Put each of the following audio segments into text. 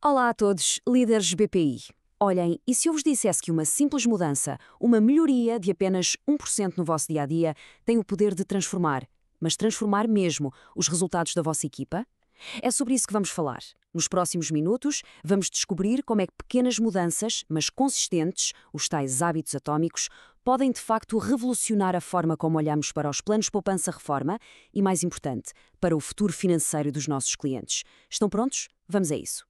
Olá a todos, líderes BPI. Olhem, e se eu vos dissesse que uma simples mudança, uma melhoria de apenas 1% no vosso dia-a-dia tem o poder de transformar, mas transformar mesmo, os resultados da vossa equipa? É sobre isso que vamos falar. Nos próximos minutos, vamos descobrir como é que pequenas mudanças, mas consistentes, os tais hábitos atómicos, podem de facto revolucionar a forma como olhamos para os planos poupança-reforma e, mais importante, para o futuro financeiro dos nossos clientes. Estão prontos? Vamos a isso.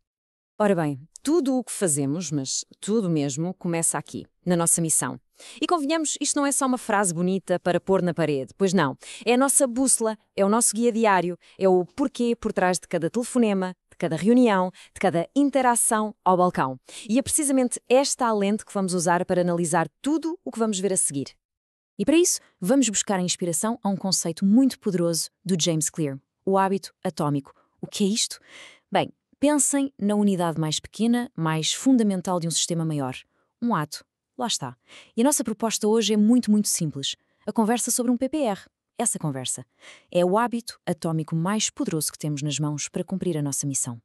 Ora bem, tudo o que fazemos, mas tudo mesmo, começa aqui, na nossa missão. E convenhamos, isto não é só uma frase bonita para pôr na parede, pois não. É a nossa bússola, é o nosso guia diário, é o porquê por trás de cada telefonema, de cada reunião, de cada interação ao balcão. E é precisamente esta a lente que vamos usar para analisar tudo o que vamos ver a seguir. E para isso, vamos buscar a inspiração a um conceito muito poderoso do James Clear, o hábito atômico. O que é isto? Bem, pensem na unidade mais pequena, mais fundamental de um sistema maior. Um ato. Lá está. E a nossa proposta hoje é muito simples. A conversa sobre um PPR. Essa conversa. É o hábito atômico mais poderoso que temos nas mãos para cumprir a nossa missão.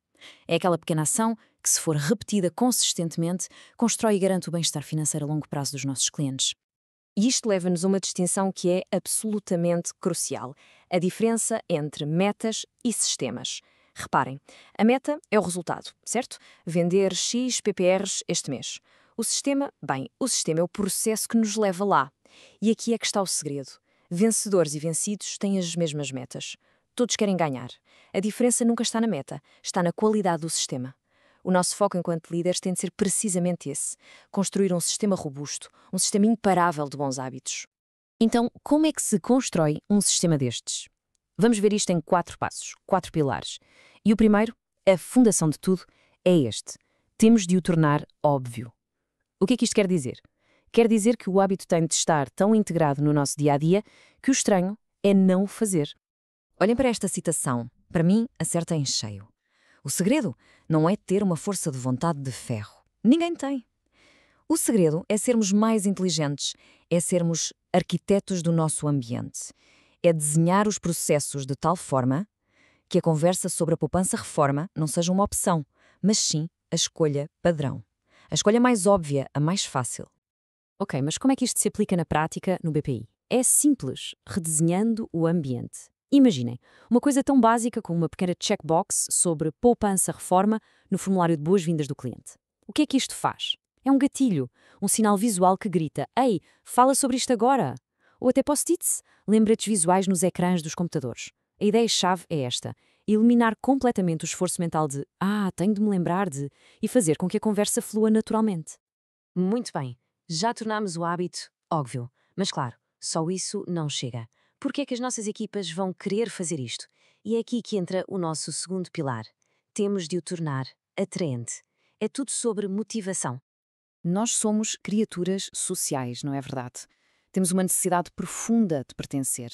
É aquela pequena ação que, se for repetida consistentemente, constrói e garante o bem-estar financeiro a longo prazo dos nossos clientes. E isto leva-nos a uma distinção que é absolutamente crucial. A diferença entre metas e sistemas. Reparem, a meta é o resultado, certo? Vender X PPRs este mês. O sistema é o processo que nos leva lá. E aqui é que está o segredo. Vencedores e vencidos têm as mesmas metas. Todos querem ganhar. A diferença nunca está na meta, está na qualidade do sistema. O nosso foco enquanto líderes tem de ser precisamente esse. Construir um sistema robusto, um sistema imparável de bons hábitos. Então, como é que se constrói um sistema destes? Vamos ver isto em 4 passos, 4 pilares. E o primeiro, a fundação de tudo, é este. Temos de o tornar óbvio. O que é que isto quer dizer? Quer dizer que o hábito tem de estar tão integrado no nosso dia-a-dia que o estranho é não o fazer. Olhem para esta citação. Para mim, acerta em cheio. O segredo não é ter uma força de vontade de ferro. Ninguém tem. O segredo é sermos mais inteligentes, é sermos arquitetos do nosso ambiente. É desenhar os processos de tal forma que a conversa sobre a poupança-reforma não seja uma opção, mas sim a escolha padrão. A escolha mais óbvia, a mais fácil. Ok, mas como é que isto se aplica na prática no BPI? É simples, redesenhando o ambiente. Imaginem, uma coisa tão básica como uma pequena checkbox sobre poupança-reforma no formulário de boas-vindas do cliente. O que é que isto faz? É um gatilho, um sinal visual que grita: "Ei, fala sobre isto agora!" Ou até post-its, lembretes visuais nos ecrãs dos computadores. A ideia-chave é esta: eliminar completamente o esforço mental de tenho de me lembrar de, e fazer com que a conversa flua naturalmente. Muito bem, já tornámos o hábito óbvio, mas claro, só isso não chega. Porque é que as nossas equipas vão querer fazer isto? E é aqui que entra o nosso segundo pilar. Temos de o tornar atraente. É tudo sobre motivação. Nós somos criaturas sociais, não é verdade? Temos uma necessidade profunda de pertencer.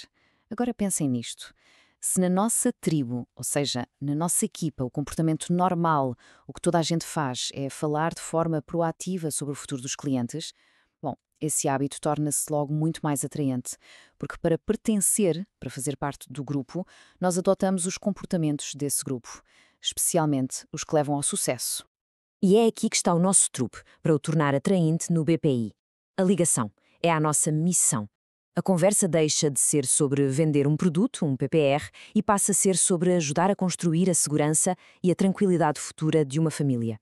Agora pensem nisto. Se na nossa tribo, ou seja, na nossa equipa, o comportamento normal, o que toda a gente faz é falar de forma proativa sobre o futuro dos clientes, bom, esse hábito torna-se logo muito mais atraente, porque para pertencer, para fazer parte do grupo, nós adotamos os comportamentos desse grupo, especialmente os que levam ao sucesso. E é aqui que está o nosso truque para o tornar atraente no BPI. A ligação é a nossa missão. A conversa deixa de ser sobre vender um produto, um PPR, e passa a ser sobre ajudar a construir a segurança e a tranquilidade futura de uma família.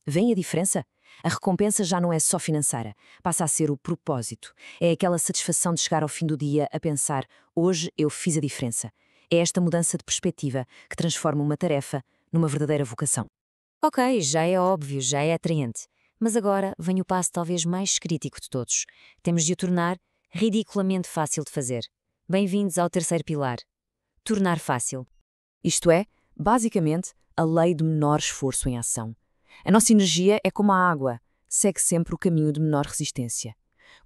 Vêem a diferença? A recompensa já não é só financeira, passa a ser o propósito. É aquela satisfação de chegar ao fim do dia a pensar: hoje eu fiz a diferença. É esta mudança de perspectiva que transforma uma tarefa numa verdadeira vocação. Ok, já é óbvio, já é atraente. Mas agora vem o passo talvez mais crítico de todos. Temos de o tornar ridiculamente fácil de fazer. Bem-vindos ao terceiro pilar. Tornar fácil. Isto é, basicamente, a lei do menor esforço em ação. A nossa energia é como a água, segue sempre o caminho de menor resistência.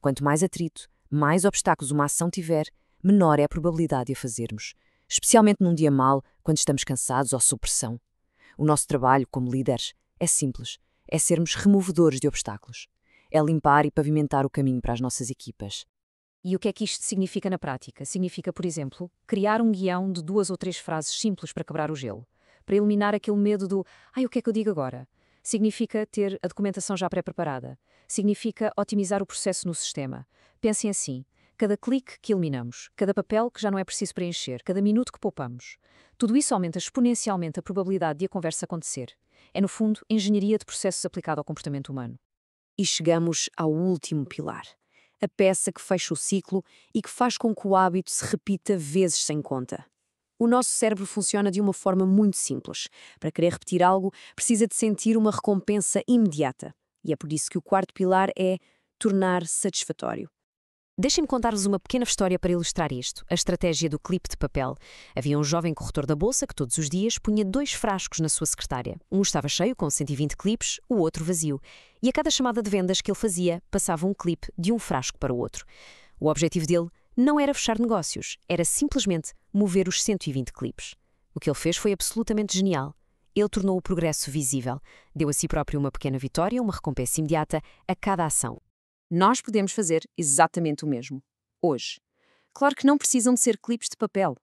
Quanto mais atrito, mais obstáculos uma ação tiver, menor é a probabilidade de a fazermos, especialmente num dia mau, quando estamos cansados ou sob pressão. O nosso trabalho, como líderes, é simples. É sermos removedores de obstáculos. É limpar e pavimentar o caminho para as nossas equipas. E o que é que isto significa na prática? Significa, por exemplo, criar um guião de 2 ou 3 frases simples para quebrar o gelo. Para eliminar aquele medo do o que é que eu digo agora? Significa ter a documentação já pré-preparada. Significa otimizar o processo no sistema. Pensem assim: cada clique que eliminamos, cada papel que já não é preciso preencher, cada minuto que poupamos. Tudo isso aumenta exponencialmente a probabilidade de a conversa acontecer. É, no fundo, engenharia de processos aplicada ao comportamento humano. E chegamos ao último pilar. A peça que fecha o ciclo e que faz com que o hábito se repita vezes sem conta. O nosso cérebro funciona de uma forma muito simples. Para querer repetir algo, precisa de sentir uma recompensa imediata. E é por isso que o quarto pilar é tornar satisfatório. Deixem-me contar-vos uma pequena história para ilustrar isto, a estratégia do clipe de papel. Havia um jovem corretor da bolsa que todos os dias punha 2 frascos na sua secretária. Um estava cheio, com 120 clipes, o outro vazio. E a cada chamada de vendas que ele fazia, passava um clipe de um frasco para o outro. O objetivo dele não era fechar negócios, era simplesmente mover os 120 clipes. O que ele fez foi absolutamente genial. Ele tornou o progresso visível. Deu a si próprio uma pequena vitória, uma recompensa imediata a cada ação. Nós podemos fazer exatamente o mesmo, hoje. Claro que não precisam de ser clipes de papel.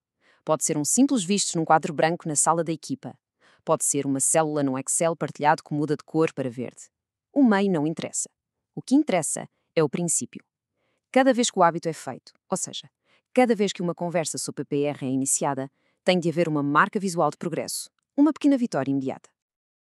Pode ser um simples visto num quadro branco na sala da equipa. Pode ser uma célula num Excel partilhado que muda de cor para verde. O meio não interessa. O que interessa é o princípio. Cada vez que o hábito é feito, ou seja, cada vez que uma conversa sobre PPR é iniciada, tem de haver uma marca visual de progresso, uma pequena vitória imediata.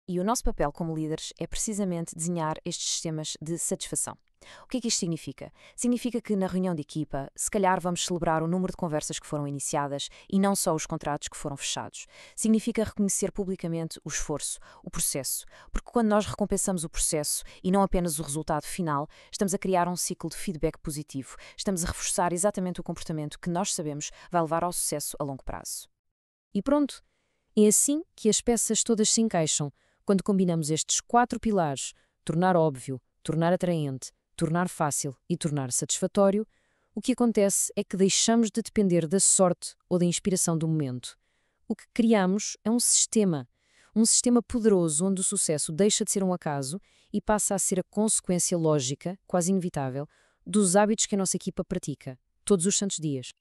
E o nosso papel como líderes é precisamente desenhar estes sistemas de satisfação. O que é que isto significa? Significa que na reunião de equipa, se calhar vamos celebrar o número de conversas que foram iniciadas e não só os contratos que foram fechados. Significa reconhecer publicamente o esforço, o processo, porque quando nós recompensamos o processo e não apenas o resultado final, estamos a criar um ciclo de feedback positivo, estamos a reforçar exatamente o comportamento que nós sabemos vai levar ao sucesso a longo prazo. E pronto, é assim que as peças todas se encaixam, quando combinamos estes 4 pilares: tornar óbvio, tornar atraente, tornar fácil e tornar satisfatório. O que acontece é que deixamos de depender da sorte ou da inspiração do momento. O que criamos é um sistema poderoso onde o sucesso deixa de ser um acaso e passa a ser a consequência lógica, quase inevitável, dos hábitos que a nossa equipa pratica, todos os santos dias.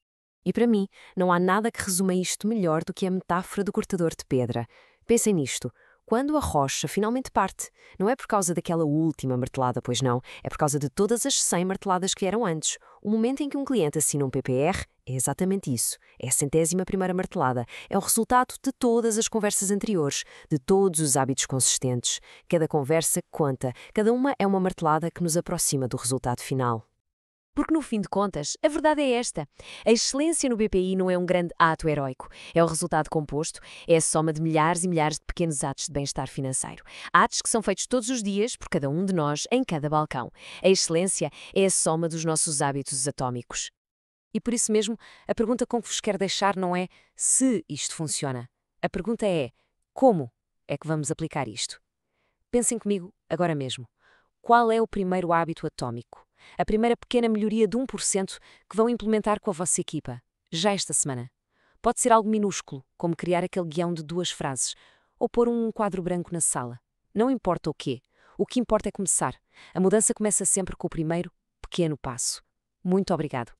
E para mim, não há nada que resuma isto melhor do que a metáfora do cortador de pedra. Pensem nisto. Quando a rocha finalmente parte, não é por causa daquela última martelada, pois não, é por causa de todas as 100 marteladas que vieram antes. O momento em que um cliente assina um PPR é exatamente isso. É a 100ª martelada. É o resultado de todas as conversas anteriores, de todos os hábitos consistentes. Cada conversa conta. Cada uma é uma martelada que nos aproxima do resultado final. Porque, no fim de contas, a verdade é esta. A excelência no BPI não é um grande ato heroico. É o resultado composto, é a soma de milhares e milhares de pequenos atos de bem-estar financeiro. Atos que são feitos todos os dias por cada um de nós, em cada balcão. A excelência é a soma dos nossos hábitos atômicos. E por isso mesmo, a pergunta com que vos quero deixar não é se isto funciona. A pergunta é como é que vamos aplicar isto? Pensem comigo agora mesmo. Qual é o primeiro hábito atômico? A primeira pequena melhoria de 1% que vão implementar com a vossa equipa, já esta semana. Pode ser algo minúsculo, como criar aquele guião de 2 frases, ou pôr um quadro branco na sala. Não importa o quê. O que importa é começar. A mudança começa sempre com o primeiro pequeno passo. Muito obrigado.